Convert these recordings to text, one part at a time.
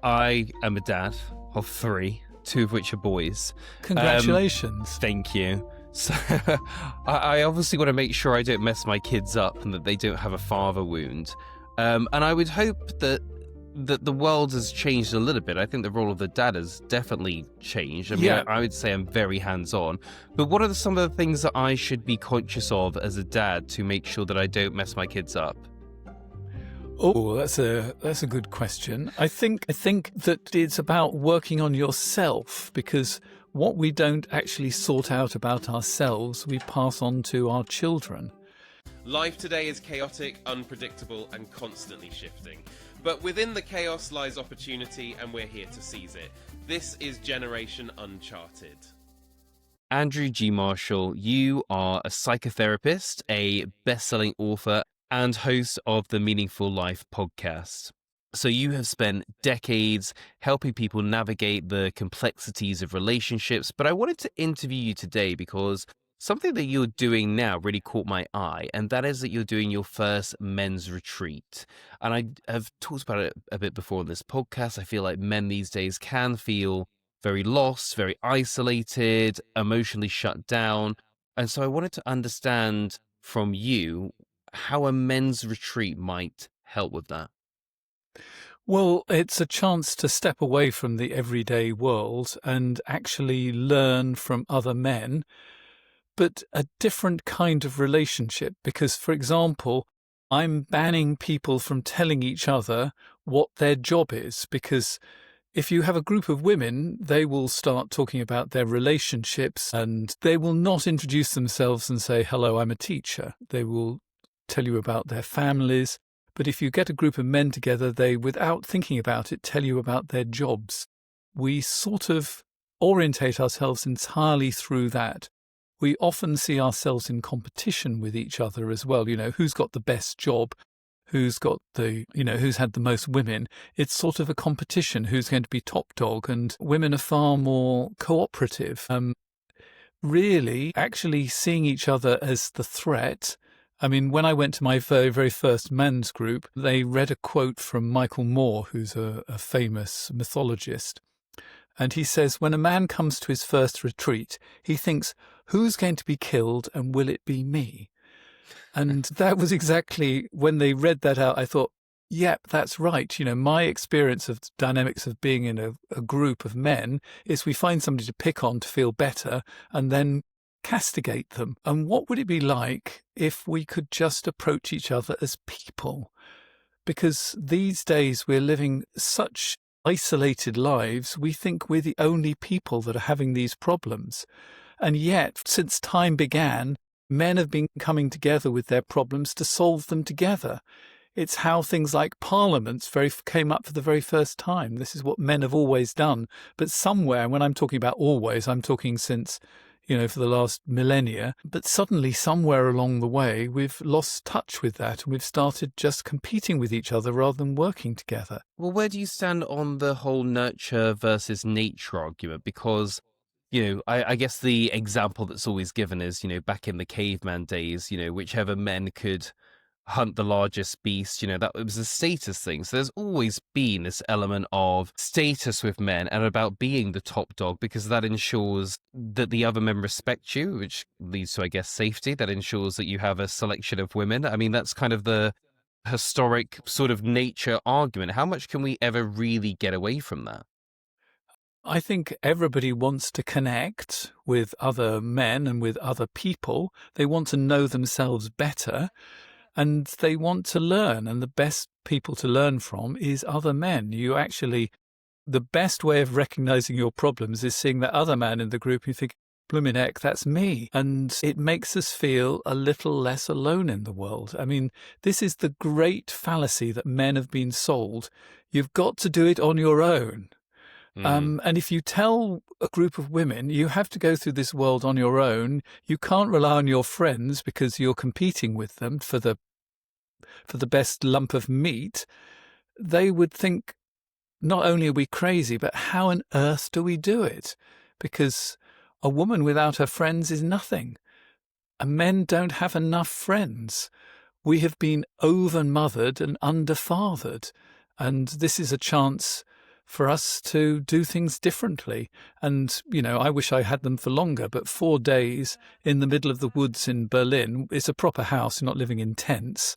I am a dad of three, two of which are boys. Congratulations. Thank you. So I obviously want to make sure I don't mess my kids up and that they don't have a father wound. And I would hope that the world has changed a little bit. I think the role of the dad has definitely changed. I mean, Yeah. I would say I'm very hands-on. But what are some of the things that I should be conscious of as a dad to make sure that I don't mess my kids up? Oh, that's a good question. I think that it's about working on yourself, because what we don't actually sort out about ourselves, we pass on to our children. Life today is chaotic, unpredictable, and constantly shifting. But within the chaos lies opportunity, and we're here to seize it. This is Generation Uncharted. Andrew G. Marshall, you are a psychotherapist, a best-selling author, and host of the Meaningful Life podcast. So you have spent decades helping people navigate the complexities of relationships, but I wanted to interview you today because something that you're doing now really caught my eye, and that is that you're doing your first men's retreat. And I have talked about it a bit before in this podcast. I feel like men these days can feel very lost, very isolated, emotionally shut down. And so I wanted to understand from you how a men's retreat might help with that. Well, it's a chance to step away from the everyday world and actually learn from other men, but a different kind of relationship. Because, for example, I'm banning people from telling each other what their job is, because if you have a group of women, they will start talking about their relationships and they will not introduce themselves and say, hello, I'm a teacher. They will tell you about their families. But if you get a group of men together, they, without thinking about it, tell you about their jobs. We sort of orientate ourselves entirely through that. We often see ourselves in competition with each other as well. You know, who's got the best job? Who's got who's had the most women? It's sort of a competition. Who's going to be top dog? And women are far more cooperative. Really, actually seeing each other as the threat. I mean, when I went to my very, very first men's group, they read a quote from Michael Moore, who's a famous mythologist. And he says, when a man comes to his first retreat, he thinks, who's going to be killed and will it be me? And that was exactly when they read that out, I thought, yep, that's right. You know, my experience of dynamics of being in a group of men is we find somebody to pick on to feel better and then castigate them. And what would it be like if we could just approach each other as people? Because these days we're living such isolated lives, we think we're the only people that are having these problems. And yet, since time began, men have been coming together with their problems to solve them together. It's how things like parliaments came up for the very first time. This is what men have always done. But somewhere, when I'm talking about always, I'm talking since, for the last millennia. But suddenly, somewhere along the way, we've lost touch with that and we've started just competing with each other rather than working together. Well, where do you stand on the whole nurture versus nature argument? Because, I guess the example that's always given is, back in the caveman days, whichever men could hunt the largest beast, that it was a status thing. So there's always been this element of status with men and about being the top dog, because that ensures that the other men respect you, which leads to, I guess, safety. That ensures that you have a selection of women. I mean, that's kind of the historic sort of nature argument. How much can we ever really get away from that? I think everybody wants to connect with other men and with other people. They want to know themselves better. And they want to learn, and the best people to learn from is other men. The best way of recognizing your problems is seeing that other man in the group. You think, bloomin' heck, that's me. And it makes us feel a little less alone in the world. I mean, this is the great fallacy that men have been sold. You've got to do it on your own. And if you tell a group of women you have to go through this world on your own, you can't rely on your friends because you're competing with them for the best lump of meat, they would think, not only are we crazy, but how on earth do we do it? Because a woman without her friends is nothing. And men don't have enough friends. We have been over-mothered and under-fathered. And this is a chance for us to do things differently. And, I wish I had them for longer, but 4 days in the middle of the woods in Berlin, it's a proper house, you're not living in tents,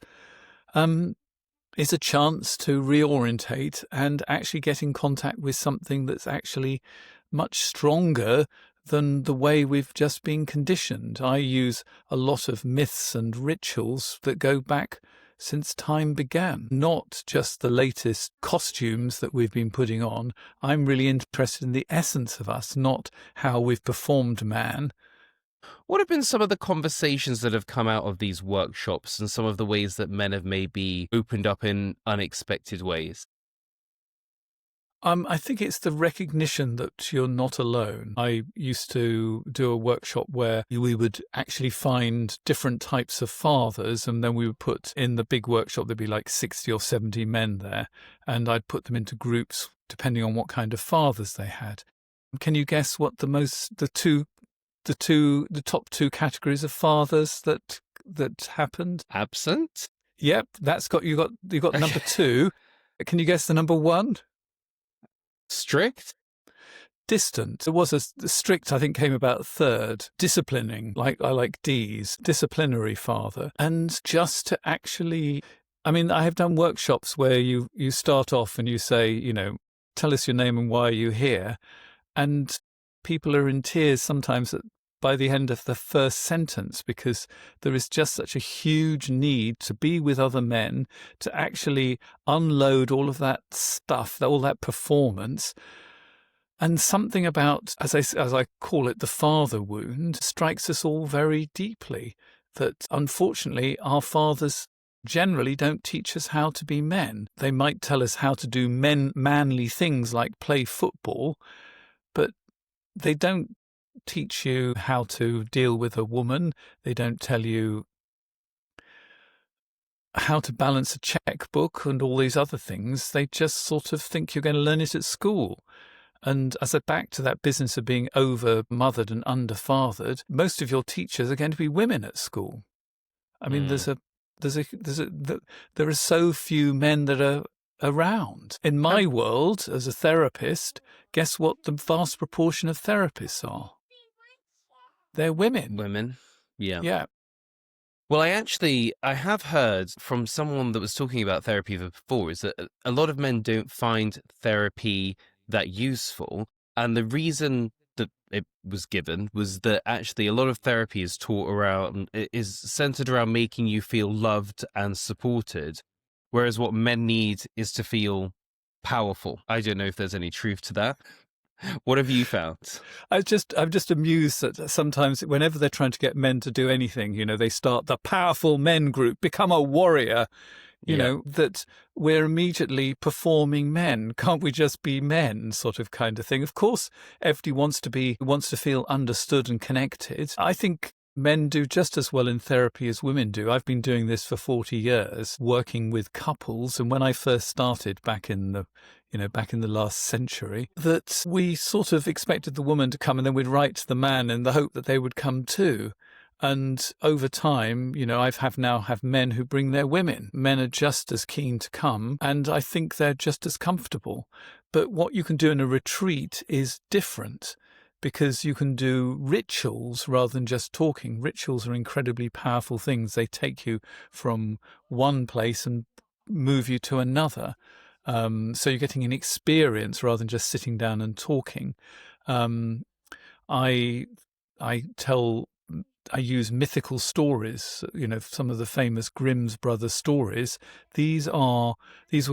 is a chance to reorientate and actually get in contact with something that's actually much stronger than the way we've just been conditioned. I use a lot of myths and rituals that go back since time began, not just the latest costumes that we've been putting on. I'm really interested in the essence of us, not how we've performed man. What have been some of the conversations that have come out of these workshops and some of the ways that men have maybe opened up in unexpected ways? I think it's the recognition that you're not alone. I used to do a workshop where we would actually find different types of fathers, and then we would put in the big workshop, there'd be like 60 or 70 men there, and I'd put them into groups depending on what kind of fathers they had. Can you guess what the top two categories of fathers that happened? Absent? Yep, you got number 2. Can you guess the number 1? Strict? Distant. There was a strict, I think, came about 3rd. Disciplining, like I like D's, disciplinary father. And just to actually, I have done workshops where you start off and you say, tell us your name and why are you here? And people are in tears sometimes by the end of the first sentence, because there is just such a huge need to be with other men, to actually unload all of that stuff, all that performance. And something about, as I call it, the father wound, strikes us all very deeply, that unfortunately our fathers generally don't teach us how to be men. They might tell us how to do manly things like play football, but they don't teach you how to deal with a woman. They don't tell you how to balance a checkbook and all these other things. They just sort of think you're going to learn it at school. And as I back to that business of being over-mothered and under-fathered, most of your teachers are going to be women at school. There are so few men that are around. In my world, as a therapist, guess what the vast proportion of therapists are? They're women. Women? Yeah. Yeah. Well, I have heard from someone that was talking about therapy before is that a lot of men don't find therapy that useful. And the reason that it was given was that actually a lot of therapy is centered around making you feel loved and supported. Whereas what men need is to feel powerful. I don't know if there's any truth to that. What have you found? I'm just amused that sometimes whenever they're trying to get men to do anything, they start the powerful men group, become a warrior, that we're immediately performing men. Can't we just be men, sort of kind of thing? Of course, everybody wants to feel understood and connected. I think men do just as well in therapy as women do. I've been doing this for 40 years, working with couples. And when I first started back in the last century, that we sort of expected the woman to come and then we'd write to the man in the hope that they would come too. And over time, I now have men who bring their women. Men are just as keen to come, and I think they're just as comfortable. But what you can do in a retreat is different, because you can do rituals rather than just talking. Rituals are incredibly powerful things. They take you from one place and move you to another. So you're getting an experience rather than just sitting down and talking. I use mythical stories, some of the famous Grimm's brothers stories. These were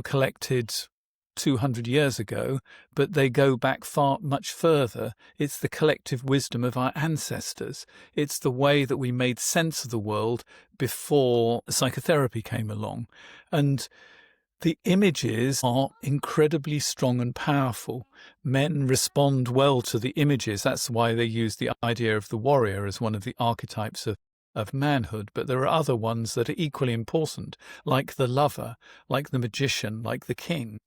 collected 200 years ago, but they go back much further. It's the collective wisdom of our ancestors. It's the way that we made sense of the world before psychotherapy came along. And the images are incredibly strong and powerful. Men respond well to the images. That's why they use the idea of the warrior as one of the archetypes of manhood. But there are other ones that are equally important, like the lover, like the magician, like the king.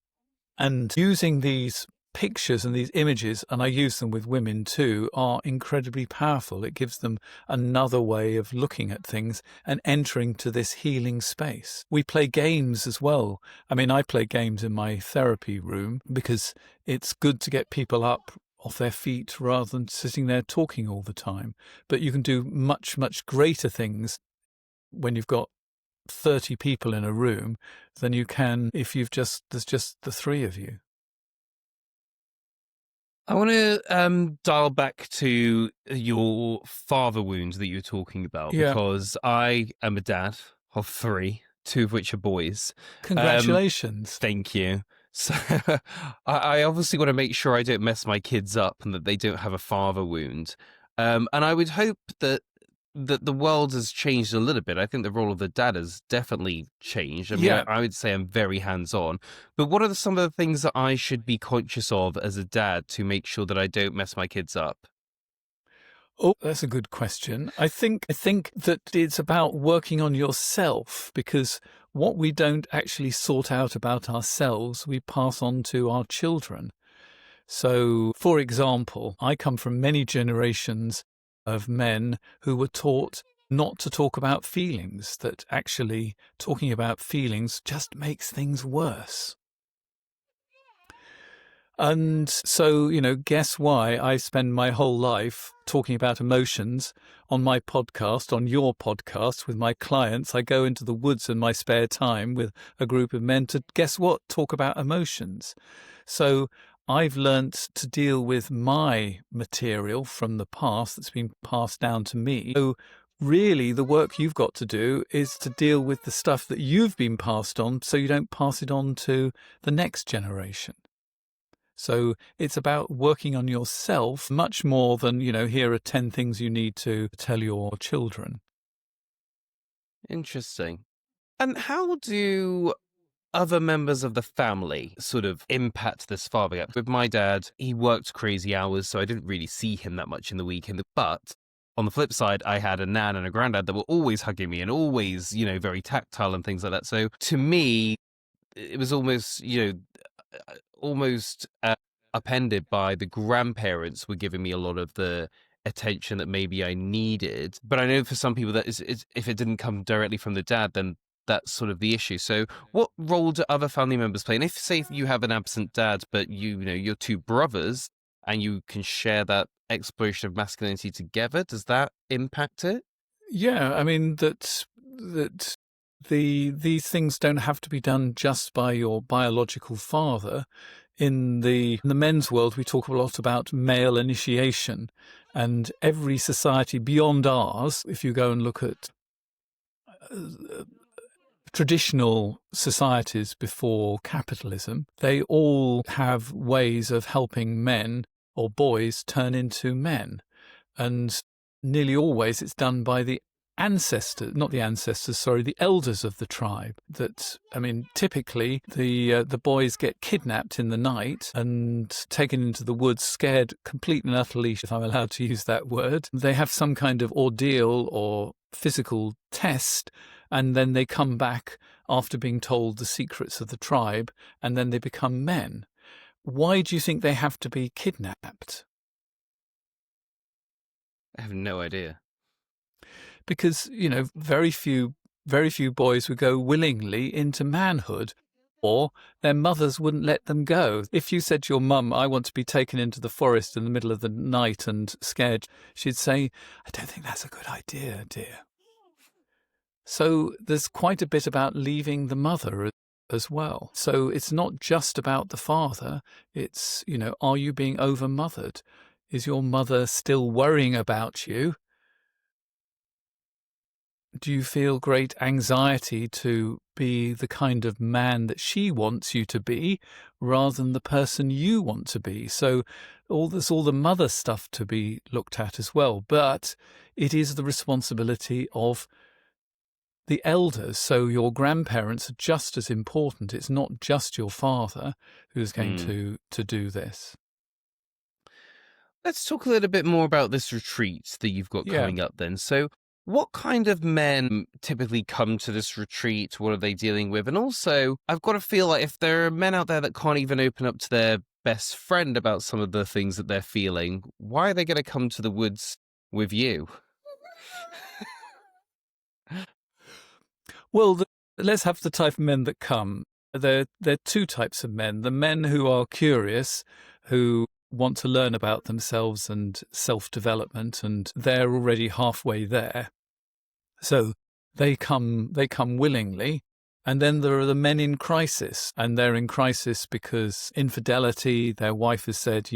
And using these pictures and these images, and I use them with women too, are incredibly powerful. It gives them another way of looking at things and entering to this healing space. We play games as well. I mean, I play games in my therapy room because it's good to get people up off their feet rather than sitting there talking all the time. But you can do much, much greater things when you've got 30 people in a room than you can if there's just the three of you. I want to dial back to your father wounds that you were talking about, Yeah. because I am a dad of 3, 2 of which are boys. Congratulations. Thank you. So I obviously want to make sure I don't mess my kids up and that they don't have a father wound. And I would hope that the world has changed a little bit. I think the role of the dad has definitely changed. I mean, Yeah. I would say I'm very hands-on. But what are some of the things that I should be conscious of as a dad to make sure that I don't mess my kids up? Oh, that's a good question. I think that it's about working on yourself, because what we don't actually sort out about ourselves, we pass on to our children. So, for example, I come from many generations of men who were taught not to talk about feelings, that actually talking about feelings just makes things worse. And so, guess why I spend my whole life talking about emotions on my podcast, on your podcast with my clients. I go into the woods in my spare time with a group of men to, guess what, talk about emotions. So I've learnt to deal with my material from the past that's been passed down to me. So really, the work you've got to do is to deal with the stuff that you've been passed on so you don't pass it on to the next generation. So it's about working on yourself much more than, here are 10 things you need to tell your children. Interesting. And how do other members of the family sort of impact this father gap? With my dad, he worked crazy hours, so I didn't really see him that much in the weekend. But on the flip side, I had a nan and a granddad that were always hugging me and always, very tactile and things like that. So to me, it was almost, upended by the grandparents were giving me a lot of the attention that maybe I needed. But I know for some people that is if it didn't come directly from the dad, then that's sort of the issue. So what role do other family members play? And if, say, you have an absent dad, but you're 2 brothers and you can share that exploration of masculinity together, does that impact it? Yeah, I mean, that these things don't have to be done just by your biological father. In the men's world, we talk a lot about male initiation, and every society beyond ours, if you go and look at traditional societies before capitalism, they all have ways of helping men or boys turn into men. And nearly always it's done by the the elders of the tribe. Typically the boys get kidnapped in the night and taken into the woods, scared completely and utterly, if I'm allowed to use that word. They have some kind of ordeal or physical test, and then they come back after being told the secrets of the tribe, and then they become men. Why do you think they have to be kidnapped? I have no idea. Because, very few boys would go willingly into manhood, or their mothers wouldn't let them go. If you said to your mum, I want to be taken into the forest in the middle of the night and scared, she'd say, I don't think that's a good idea, dear. So there's quite a bit about leaving the mother as well. So it's not just about the father. It's, are you being over-mothered? Is your mother still worrying about you? Do you feel great anxiety to be the kind of man that she wants you to be rather than the person you want to be? So there's all the mother stuff to be looked at as well. But it is the responsibility of the elders. So your grandparents are just as important. It's not just your father who's going to do this. Let's talk a little bit more about this retreat that you've got coming up then. So what kind of men typically come to this retreat? What are they dealing with? And also, I've got to feel like if there are men out there that can't even open up to their best friend about some of the things that they're feeling, why are they going to come to the woods with you? Well, let's have the type of men that come. There are two types of men. The men who are curious, who want to learn about themselves and self-development, and they're already halfway there. So they come willingly. And then there are the men in crisis, and they're in crisis because infidelity, their wife has said,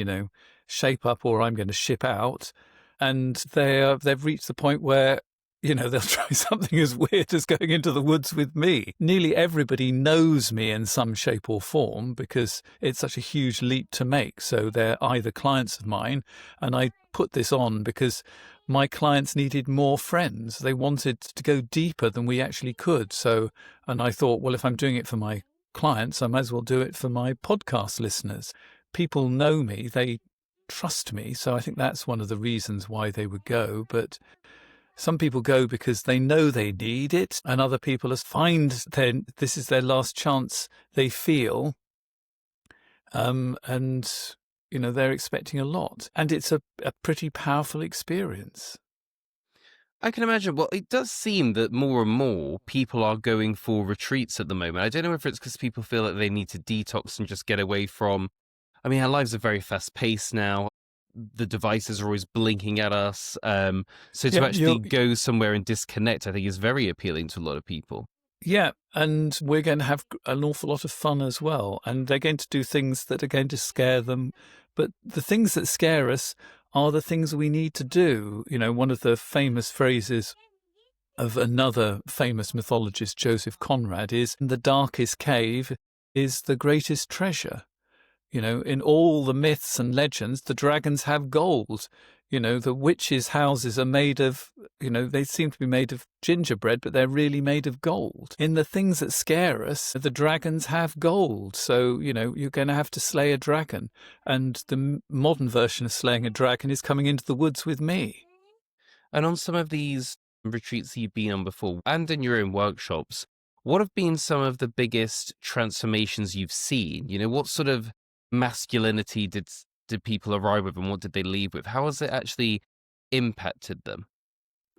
shape up or I'm going to ship out. And they've reached the point where, they'll try something as weird as going into the woods with me. Nearly everybody knows me in some shape or form because it's such a huge leap to make. So they're either clients of mine, and I put this on because my clients needed more friends. They wanted to go deeper than we actually could. And I thought, well, if I'm doing it for my clients, I might as well do it for my podcast listeners. People know me, they trust me. So I think that's one of the reasons why they would go. But some people go because they know they need it, and other people find this is their last chance they feel. And they're expecting a lot. And it's a pretty powerful experience. I can imagine. Well, it does seem that more and more people are going for retreats at the moment. I don't know if it's because people feel that they need to detox and just get away from. I mean, our lives are very fast paced now. The devices are always blinking at us. So to actually go somewhere and disconnect, I think is very appealing to a lot of people. Yeah, and we're going to have an awful lot of fun as well. And they're going to do things that are going to scare them. But the things that scare us are the things we need to do. One of the famous phrases of another famous mythologist, Joseph Conrad, is the darkest cave is the greatest treasure. In all the myths and legends, the dragons have gold. The witches' houses are made of, they seem to be made of gingerbread, but they're really made of gold. In the things that scare us, the dragons have gold. So, you're going to have to slay a dragon. And the modern version of slaying a dragon is coming into the woods with me. And on some of these retreats that you've been on before and in your own workshops, what have been some of the biggest transformations you've seen? What sort of masculinity did people arrive with and what did they leave with? How has it actually impacted them?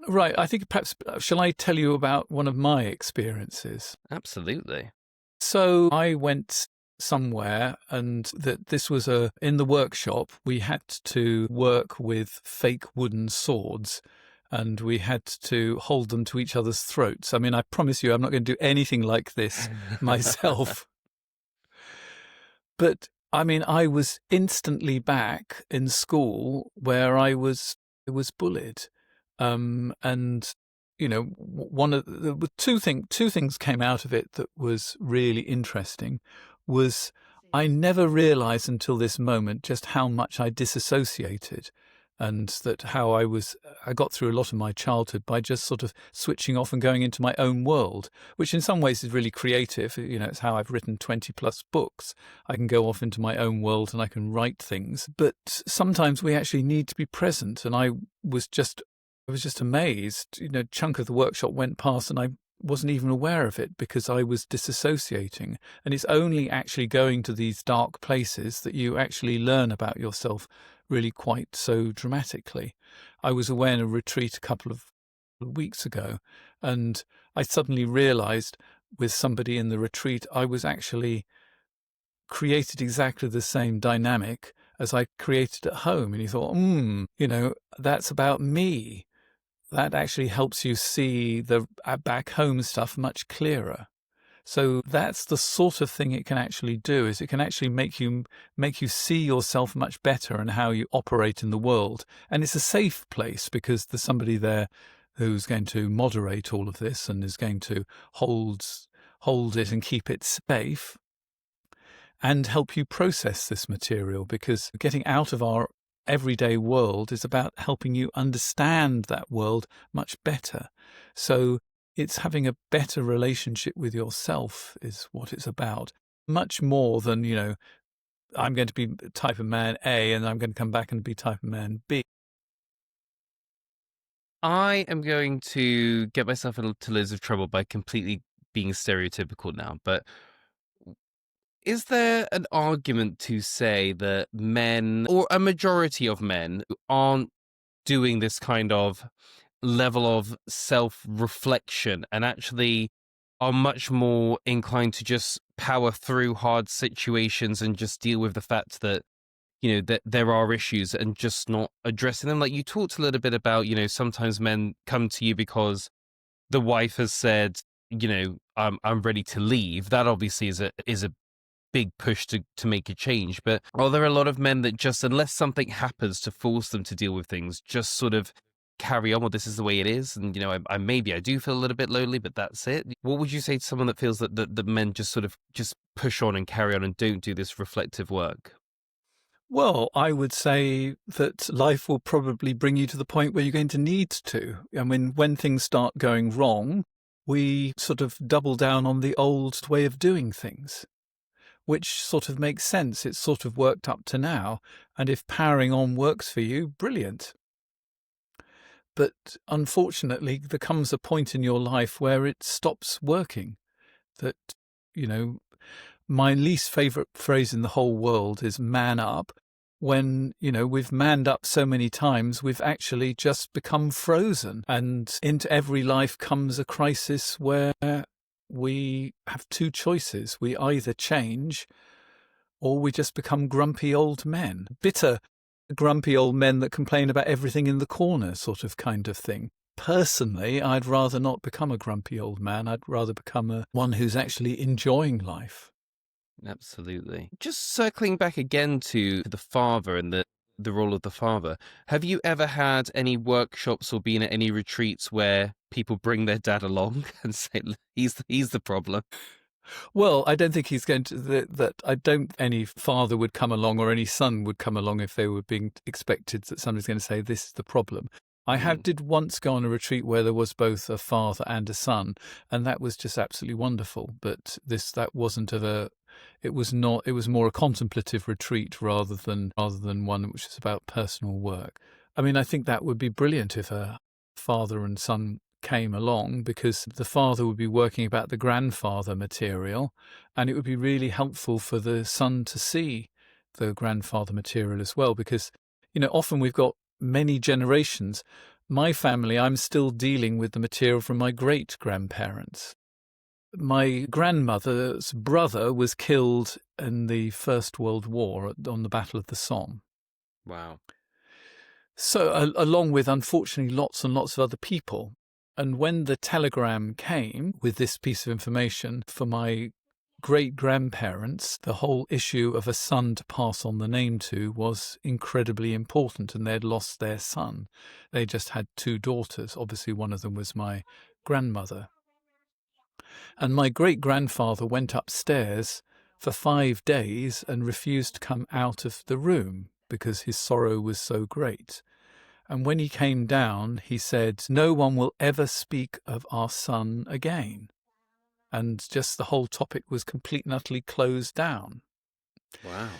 Right. I think perhaps, shall I tell you about one of my experiences? Absolutely. So I went somewhere, and this was in the workshop, we had to work with fake wooden swords, and we had to hold them to each other's throats. I mean, I promise you, I'm not going to do anything like this myself. But I mean, I was instantly back in school where I was bullied. And one of the two things came out of it that was really interesting was I never realized until this moment just how much I disassociated, and that how I got through a lot of my childhood by just sort of switching off and going into my own world, which in some ways is really creative. It's how I've written 20 plus books. I can go off into my own world and I can write things. But sometimes we actually need to be present. And I was just amazed. A chunk of the workshop went past and I wasn't even aware of it because I was disassociating. And it's only actually going to these dark places that you actually learn about yourself really quite so dramatically. I was away in a retreat a couple of weeks ago, and I suddenly realized with somebody in the retreat, I was actually created exactly the same dynamic as I created at home. And you thought, that's about me. That actually helps you see the back home stuff much clearer. So that's the sort of thing it can actually do, is it can actually make you see yourself much better and how you operate in the world. And it's a safe place because there's somebody there who's going to moderate all of this and is going to hold it and keep it safe and help you process this material, because getting out of our everyday world is about helping you understand that world much better. So it's having a better relationship with yourself is what it's about, much more than, I'm going to be type of man A and I'm going to come back and be type of man B. I am going to get myself into loads of trouble by completely being stereotypical now, but Is there an argument to say that men, or a majority of men, aren't doing this kind of level of self-reflection and actually are much more inclined to just power through hard situations and just deal with the fact that, that there are issues and just not addressing them? Like, you talked a little bit about, sometimes men come to you because the wife has said, I'm ready to leave. That obviously is a big push to make a change. But are there a lot of men that just, unless something happens to force them to deal with things, just sort of carry on? Well, this is the way it is, and I maybe I do feel a little bit lonely, but that's it. What would you say to someone that feels that the men just sort of just push on and carry on and don't do this reflective work? Well, I would say that life will probably bring you to the point where you're going to need to. I mean, when things start going wrong, we sort of double down on the old way of doing things, which sort of makes sense. It's sort of worked up to now. And if powering on works for you, brilliant. But unfortunately, there comes a point in your life where it stops working. That, my least favourite phrase in the whole world is man up. When, we've manned up so many times, we've actually just become frozen. And into every life comes a crisis where we have two choices. We either change or we just become grumpy old men. Bitter, grumpy old men that complain about everything in the corner kind of thing. Personally, I'd rather not become a grumpy old man. I'd rather become one who's actually enjoying life. Absolutely. Just circling back again to the father and the role of the father. Have you ever had any workshops or been at any retreats where people bring their dad along and say, he's the problem? Well, I don't think he's going to, that I don't, any father would come along or any son would come along if they were being expected that somebody's going to say, this is the problem. I did once go on a retreat where there was both a father and a son, and that was just absolutely wonderful. But that wasn't it was more a contemplative retreat rather than one which is about personal work. I mean, I think that would be brilliant if a father and son came along, because the father would be working about the grandfather material, and it would be really helpful for the son to see the grandfather material as well, because, often we've got many generations. My family, I'm still dealing with the material from my great-grandparents. My grandmother's brother was killed in the First World War on the Battle of the Somme. Wow. So, along with, unfortunately, lots and lots of other people. And when the telegram came with this piece of information for my great-grandparents, the whole issue of a son to pass on the name to was incredibly important, and they'd lost their son. They just had two daughters. Obviously, one of them was my grandmother. And my great-grandfather went upstairs for 5 days and refused to come out of the room because his sorrow was so great. And when he came down, he said, "No one will ever speak of our son again." And just the whole topic was completely and utterly closed down. Wow.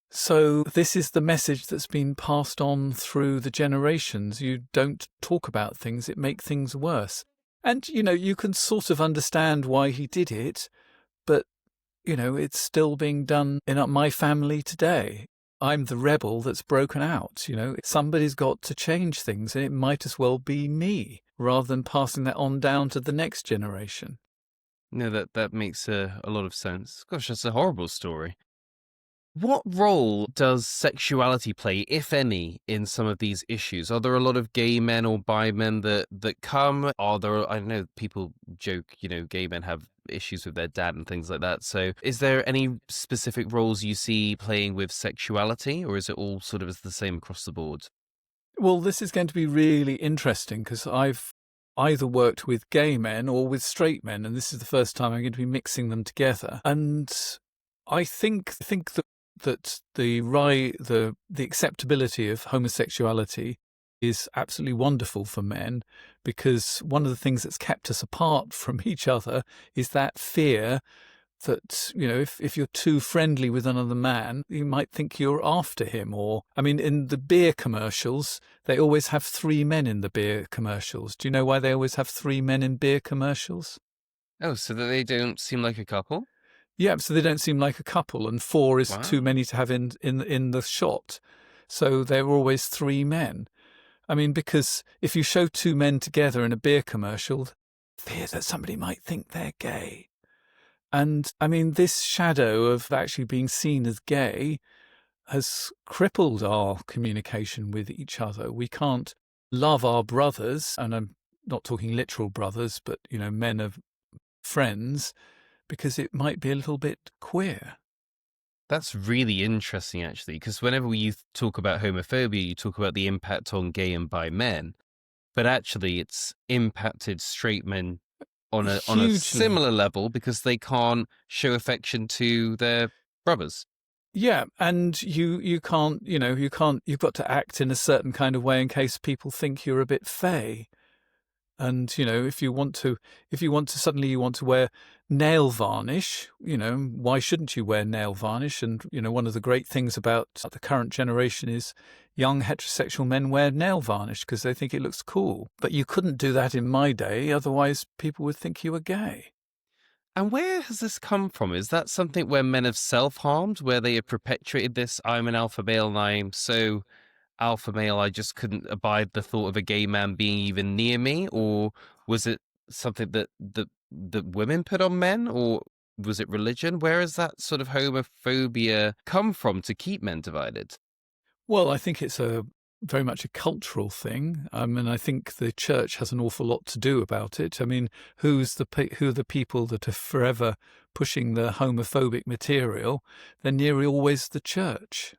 So this is the message that's been passed on through the generations. You don't talk about things, it makes things worse. And, you can sort of understand why he did it, but, it's still being done in my family today. I'm the rebel that's broken out, Somebody's got to change things, and it might as well be me, rather than passing that on down to the next generation. No, that makes a lot of sense. Gosh, that's a horrible story. What role does sexuality play, if any, in some of these issues? Are there a lot of gay men or bi men that come? Are there, I know people joke, gay men have issues with their dad and things like that. So is there any specific roles you see playing with sexuality, or is it all sort of the same across the board? Well, this is going to be really interesting, because I've either worked with gay men or with straight men, and this is the first time I'm going to be mixing them together. And I think that the acceptability of homosexuality is absolutely wonderful for men, because one of the things that's kept us apart from each other is that fear that, if you're too friendly with another man, you might think you're after him. Or, in the beer commercials, they always have 3 men in the beer commercials. Do you know why they always have 3 men in beer commercials? Oh, so that they don't seem like a couple? Yeah, so they don't seem like a couple, and 4 is too Wow. many to have in the shot. So there were always 3 men. I mean, because if you show 2 men together in a beer commercial, fear that somebody might think they're gay. And I mean, this shadow of actually being seen as gay has crippled our communication with each other. We can't love our brothers, and I'm not talking literal brothers, but, men of friends, because it might be a little bit queer. That's really interesting, actually, because whenever you talk about homophobia, you talk about the impact on gay and bi men, but actually it's impacted straight men on a Hugely. similar level because they can't show affection to their brothers. Yeah, and you can't, you've got to act in a certain kind of way in case people think you're a bit fey. And, if you want to suddenly you want to wear nail varnish, why shouldn't you wear nail varnish? And, one of the great things about the current generation is young heterosexual men wear nail varnish because they think it looks cool. But you couldn't do that in my day, otherwise people would think you were gay. And where has this come from? Is that something where men have self-harmed, where they have perpetuated this, I'm an alpha male and I'm so alpha male, I just couldn't abide the thought of a gay man being even near me? Or was it something that women put on men? Or was it religion? Where has that sort of homophobia come from to keep men divided? Well, I think it's very much a cultural thing. I mean, I think the church has an awful lot to do about it. I mean, who are the people that are forever pushing the homophobic material? They're nearly always the church.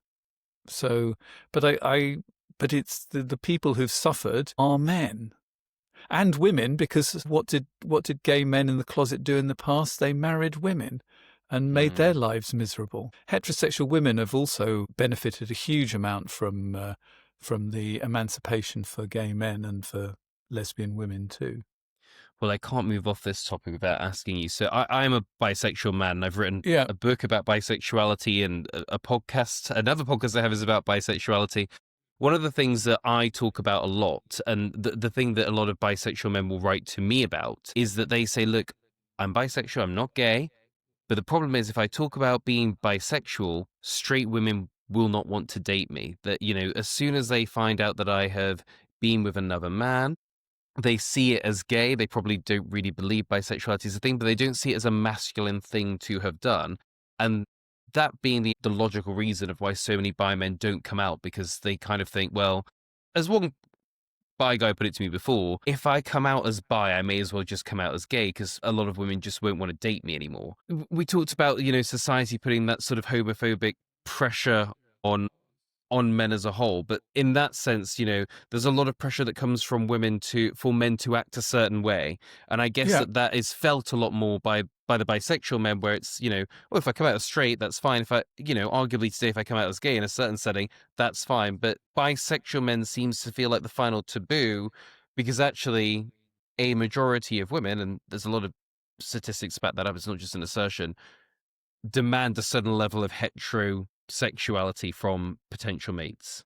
So, but but it's the people who've suffered are men and women, because what did gay men in the closet do in the past? They married women and made their Hmm. lives miserable. Heterosexual women have also benefited a huge amount from the emancipation for gay men and for lesbian women too. Well, I can't move off this topic without asking you. So I'm a bisexual man, and I've written Yeah, a book about bisexuality and a podcast. Another podcast I have is about bisexuality. One of the things that I talk about a lot, and the thing that a lot of bisexual men will write to me about, is that they say, look, I'm bisexual, I'm not gay. But the problem is, if I talk about being bisexual, straight women will not want to date me. That, as soon as they find out that I have been with another man, they see it as gay. They probably don't really believe bisexuality is a thing, but they don't see it as a masculine thing to have done. And that being the logical reason of why so many bi men don't come out, because they kind of think, well, as one bi guy put it to me before, if I come out as bi, I may as well just come out as gay because a lot of women just won't want to date me anymore. We talked about, society putting that sort of homophobic pressure on men as a whole, but in that sense, there's a lot of pressure that comes from women for men to act a certain way, and I guess yeah, that is felt a lot more by the bisexual men, where it's, well, if I come out as straight, that's fine. If I, arguably today, if I come out as gay in a certain setting, that's fine. But bisexual men seems to feel like the final taboo, because actually, a majority of women, and there's a lot of statistics back that up. It's not just an assertion, demand a certain level of heterosexuality from potential mates.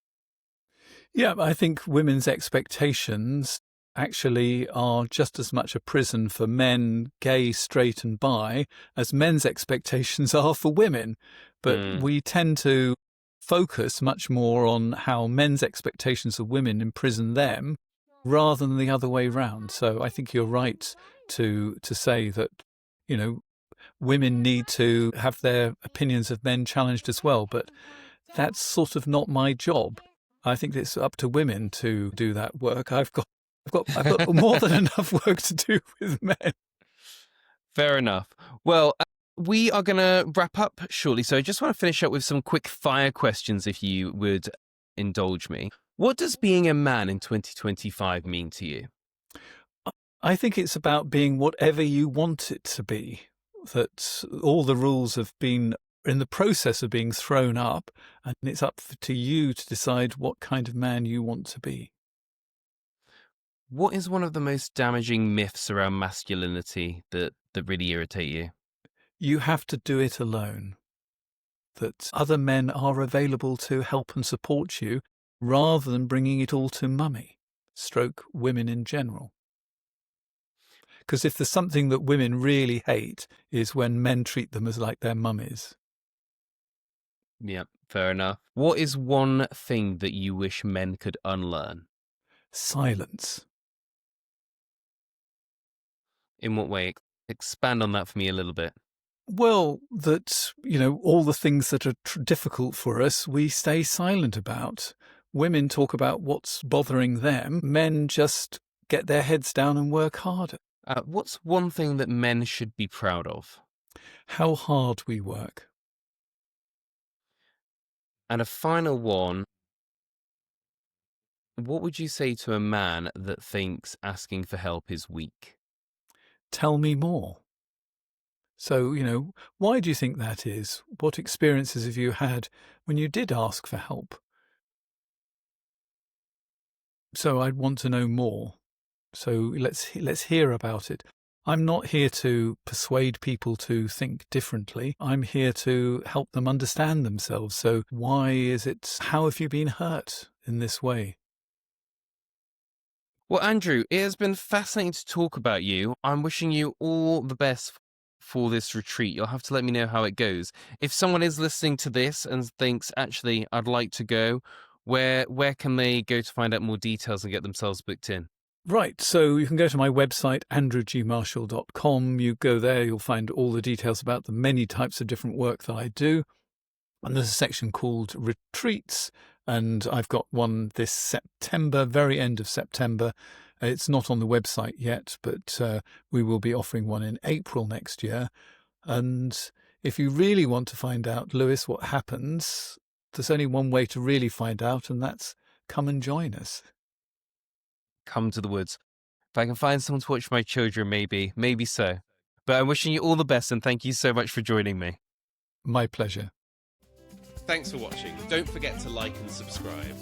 yeah. I think women's expectations actually are just as much a prison for men, gay, straight, and bi, as men's expectations are for women. But Mm. we tend to focus much more on how men's expectations of women imprison them rather than the other way round. So I think you're right to say that, you know, women need to have their opinions of men challenged as well. But that's sort of not my job. I think it's up to women to do that work. I've got more than enough work to do with men. Fair enough. Well, we are going to wrap up shortly, so I just want to finish up with some quick fire questions, if you would indulge me. What does being a man in 2025 mean to you? I think it's about being whatever you want it to be. That all the rules have been in the process of being thrown up, and it's up to you to decide what kind of man you want to be. What is one of the most damaging myths around masculinity that really irritate you? You have to do it alone. That other men are available to help and support you rather than bringing it all to mummy, stroke women in general. Because if there's something that women really hate is when men treat them as like their mummies. Yeah, fair enough. What is one thing that you wish men could unlearn? Silence. In what way? Expand on that for me a little bit. Well, that, all the things that are difficult for us, we stay silent about. Women talk about what's bothering them. Men just get their heads down and work harder. What's one thing that men should be proud of? How hard we work. And a final one, what would you say to a man that thinks asking for help is weak? Tell me more. So, why do you think that is? What experiences have you had when you did ask for help? So I'd want to know more. So let's hear about it. I'm not here to persuade people to think differently. I'm here to help them understand themselves. So why is it, how have you been hurt in this way? Well, Andrew, it has been fascinating to talk about you. I'm wishing you all the best for this retreat. You'll have to let me know how it goes. If someone is listening to this and thinks, actually, I'd like to go, where can they go to find out more details and get themselves booked in? Right, so you can go to my website, andrewgmarshall.com. You go there, you'll find all the details about the many types of different work that I do. And there's a section called Retreats, and I've got one this September, very end of September. It's not on the website yet, but we will be offering one in April next year. And if you really want to find out, Lewis, what happens, there's only one way to really find out, and that's come and join us. Come to the woods. If I can find someone to watch my children, maybe so. But I'm wishing you all the best, and thank you so much for joining me. My pleasure. Thanks for watching. Don't forget to like and subscribe.